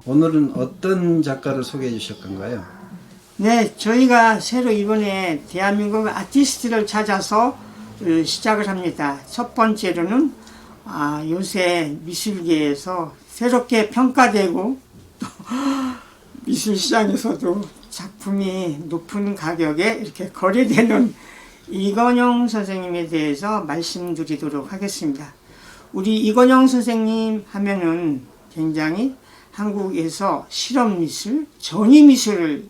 오늘은 어떤 작가를 소개해 주실 건가요? 네, 저희가 새로 이번에 대한민국 아티스트를 찾아서 시작을 합니다. 첫 번째로는 요새 미술계에서 새롭게 평가되고 또 미술시장에서도 작품이 높은 가격에 이렇게 거래되는 이건영 선생님에 대해서 말씀드리도록 하겠습니다. 우리 이건영 선생님 하면은 굉장히 한국에서 실험미술, 전위미술로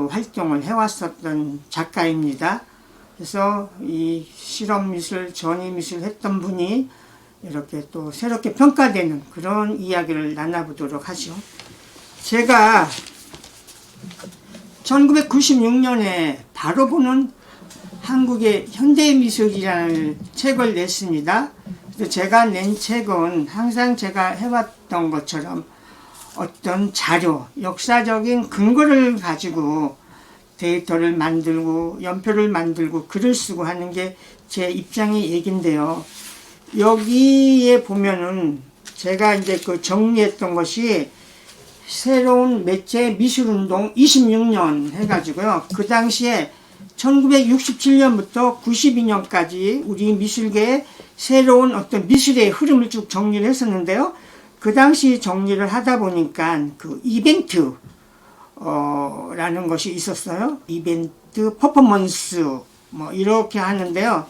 활동을 해왔었던 작가입니다. 그래서 이 실험미술, 전위미술 했던 분이 이렇게 또 새롭게 평가되는 그런 이야기를 나눠보도록 하죠. 제가 1996년에 바로 보는 한국의 현대미술이라는 책을 냈습니다. 그래서 제가 낸 책은 항상 제가 해왔던 것처럼 어떤 자료, 역사적인 근거를 가지고 데이터를 만들고 연표를 만들고 글을 쓰고 하는 게 제 입장의 얘기인데요. 여기에 보면은 제가 이제 그 정리했던 것이 새로운 매체 미술운동 26년 해가지고요. 그 당시에 1967년부터 92년까지 우리 미술계의 새로운 어떤 미술의 흐름을 쭉 정리를 했었는데요. 그 당시 정리를 하다 보니까 그 이벤트, 라는 것이 있었어요. 이벤트, 퍼포먼스, 뭐, 이렇게 하는데요.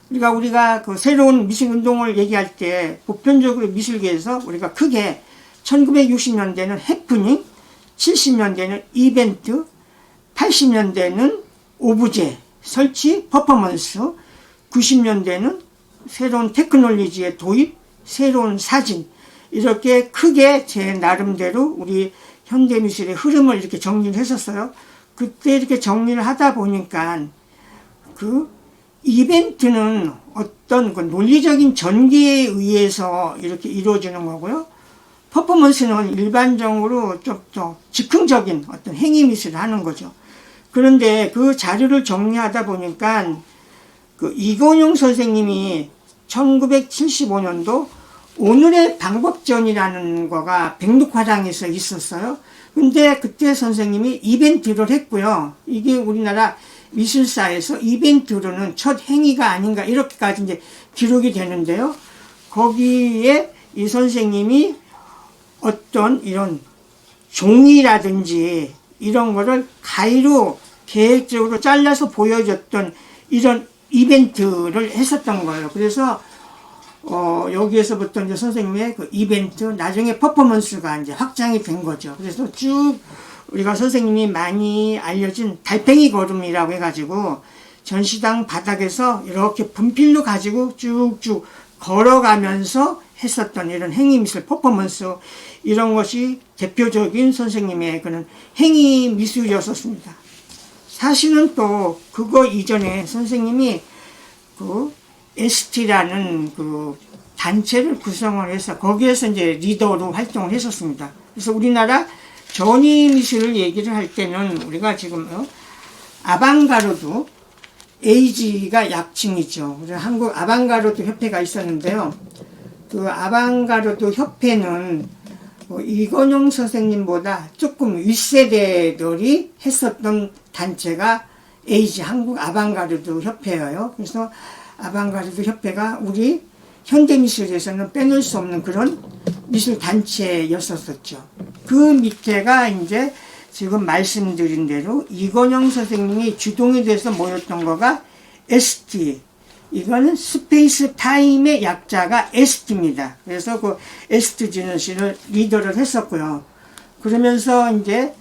우리가 그 새로운 미술 운동을 얘기할 때 보편적으로 미술계에서 우리가 크게 1960년대는 해프닝, 70년대는 이벤트, 80년대는 오브제, 설치, 퍼포먼스, 90년대는 새로운 테크놀로지의 도입, 새로운 사진, 이렇게 크게 제 나름대로 우리 현대미술의 흐름을 이렇게 정리를 했었어요. 그때 이렇게 정리를 하다 보니까 그 이벤트는 어떤 그 논리적인 전개에 의해서 이렇게 이루어지는 거고요. 퍼포먼스는 일반적으로 좀 더 즉흥적인 어떤 행위미술을 하는 거죠. 그런데 그 자료를 정리하다 보니까 그 이건용 선생님이 1975년도 오늘의 방법전이라는 거가 백록화당에서 있었어요. 근데 그때 선생님이 이벤트를 했고요. 이게 우리나라 미술사에서 이벤트로는 첫 행위가 아닌가 이렇게까지 이제 기록이 되는데요. 거기에 이 선생님이 어떤 이런 종이라든지 이런 거를 가위로 계획적으로 잘라서 보여줬던 이런 이벤트를 했었던 거예요. 그래서 여기에서부터 이제 선생님의 그 이벤트, 나중에 퍼포먼스가 이제 확장이 된 거죠. 그래서 쭉 우리가 선생님이 많이 알려진 달팽이 걸음이라고 해가지고 전시당 바닥에서 이렇게 분필로 가지고 쭉쭉 걸어가면서 했었던 이런 행위미술 퍼포먼스, 이런 것이 대표적인 선생님의 그런 행위미술이었었습니다. 사실은 또 그거 이전에 선생님이 그 ST라는 그 단체를 구성을 해서 거기에서 이제 리더로 활동을 했었습니다. 그래서 우리나라 전위미술을 얘기를 할 때는 우리가 지금 아방가르드, AG가 약칭이죠. 그래서 한국 아방가르드 협회가 있었는데요. 그 아방가르드 협회는 이건용 선생님보다 조금 윗세대들이 했었던 단체가 AG, 한국 아방가르드 협회예요. 그래서 아방가르드 협회가 우리 현대미술에서는 빼놓을 수 없는 그런 미술 단체였었죠. 그 밑에가 이제 지금 말씀드린 대로 이건영 선생님이 주동이 돼서 모였던 거가 ST. 이거는 스페이스 타임의 약자가 ST입니다. 그래서 그 ST 지너시를 리더를 했었고요. 그러면서 이제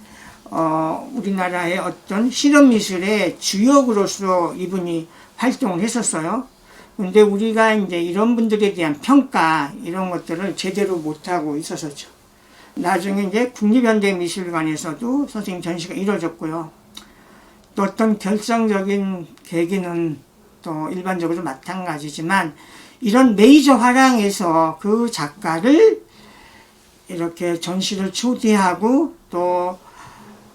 우리나라의 어떤 실험미술의 주역으로서 이분이 활동을 했었어요. 근데 우리가 이제 이런 분들에 대한 평가, 이런 것들을 제대로 못하고 있었었죠. 나중에 이제 국립현대미술관에서도 선생님 전시가 이루어졌고요. 또 어떤 결정적인 계기는 또 일반적으로 마찬가지지만 이런 메이저 화랑에서 그 작가를 이렇게 전시를 초대하고 또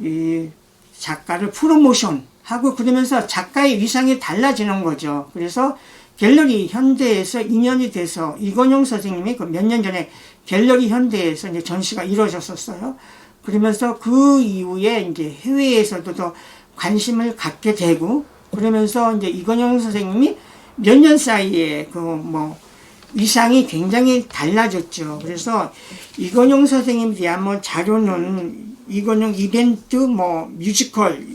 이 작가를 프로모션하고 그러면서 작가의 위상이 달라지는 거죠. 그래서 갤러리 현대에서 인연이 돼서 이건용 선생님이 그 몇 년 전에 갤러리 현대에서 이제 전시가 이루어졌었어요. 그러면서 그 이후에 이제 해외에서도 더 관심을 갖게 되고, 그러면서 이제 이건영 선생님이 몇 년 사이에 위상이 굉장히 달라졌죠. 그래서 이건영 선생님에 대한 자료는 이건영 이벤트, 뮤지컬,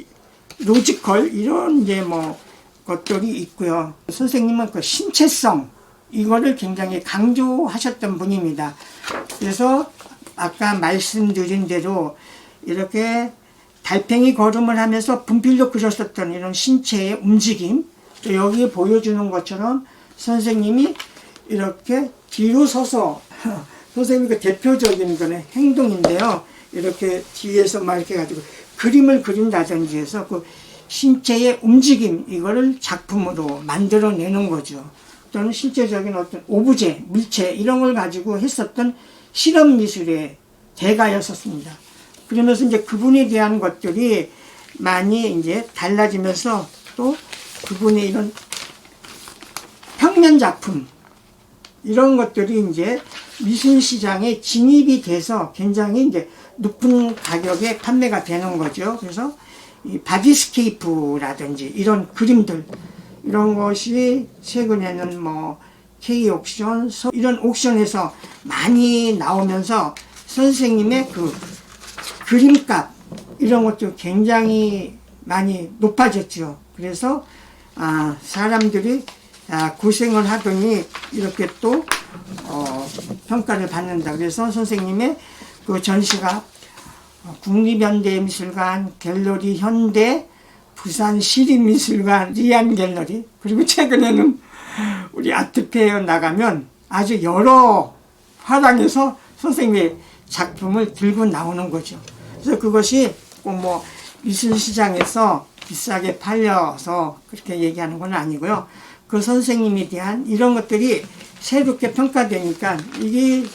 로지컬 이런 이제 것들이 있고요. 선생님은 그 신체성 이거를 굉장히 강조하셨던 분입니다. 그래서 아까 말씀드린 대로 이렇게 달팽이 걸음을 하면서 분필로 그렸었던 이런 신체의 움직임, 또 여기에 보여주는 것처럼 선생님이 이렇게 뒤로 서서 선생님 그 대표적인 거는 행동인데요. 이렇게 뒤에서 막 이렇게 가지고 그림을 그린다든지 해서 그 신체의 움직임 이거를 작품으로 만들어내는 거죠. 또는 실제적인 어떤 오브제, 물체 이런 걸 가지고 했었던 실험 미술의 대가였었습니다. 그러면서 이제 그분에 대한 것들이 많이 이제 달라지면서 또 그분의 이런 평면 작품 이런 것들이 이제 미술 시장에 진입이 돼서 굉장히 이제 높은 가격에 판매가 되는 거죠. 그래서 이 바디스케이프라든지 이런 그림들 이런 것이 최근에는 K-옥션 이런 옥션에서 많이 나오면서 선생님의 그 그림값 이런 것도 굉장히 많이 높아졌죠. 그래서 사람들이 고생을 하더니 이렇게 또 평가를 받는다. 그래서 선생님의 그 전시가 국립현대미술관, 갤러리 현대, 부산 시립미술관, 리안갤러리, 그리고 최근에는 우리 아트페어 나가면 아주 여러 화랑에서 선생님의 작품을 들고 나오는 거죠. 그래서 그것이 꼭 미술시장에서 비싸게 팔려서 그렇게 얘기하는 건 아니고요. 그 선생님에 대한 이런 것들이 새롭게 평가되니까 이게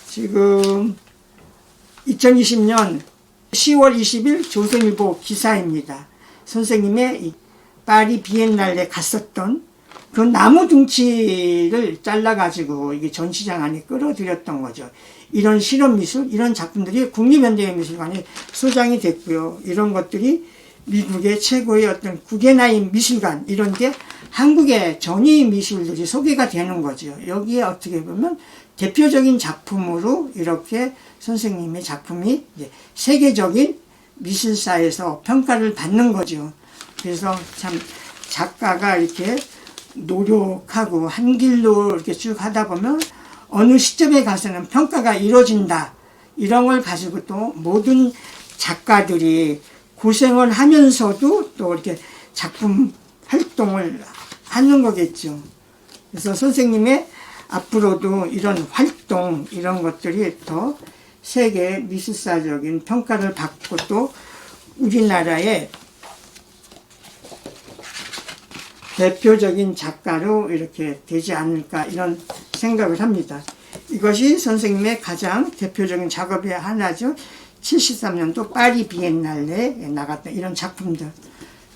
지금 2020년 10월 20일 조선일보 기사입니다. 선생님의 파리 비엔날레 갔었던 그 나무 둥치를 잘라가지고 이게 전시장 안에 끌어들였던 거죠. 이런 실험미술, 이런 작품들이 국립현대미술관에 소장이 됐고요. 이런 것들이 미국의 최고의 어떤 구겐하임 미술관, 이런 게 한국의 전위 미술들이 소개가 되는 거죠. 여기에 어떻게 보면 대표적인 작품으로 이렇게 선생님의 작품이 이제 세계적인 미술사에서 평가를 받는 거죠. 그래서 참 작가가 이렇게 노력하고 한 길로 이렇게 쭉 하다 보면 어느 시점에 가서는 평가가 이루어진다. 이런 걸 가지고 또 모든 작가들이 고생을 하면서도 또 이렇게 작품 활동을 하는 거겠죠. 그래서 선생님의 앞으로도 이런 활동, 이런 것들이 더 세계 미술사적인 평가를 받고 또 우리나라의 대표적인 작가로 이렇게 되지 않을까 이런 생각을 합니다. 이것이 선생님의 가장 대표적인 작업의 하나죠. 73년도 파리 비엔날레에 나갔던 이런 작품들.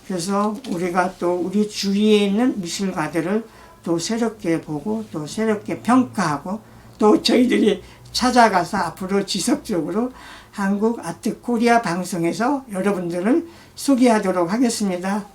그래서 우리가 또 우리 주위에 있는 미술가들을 또 새롭게 보고 또 새롭게 평가하고 또 저희들이 찾아가서 앞으로 지속적으로 한국 아트 코리아 방송에서 여러분들을 소개하도록 하겠습니다.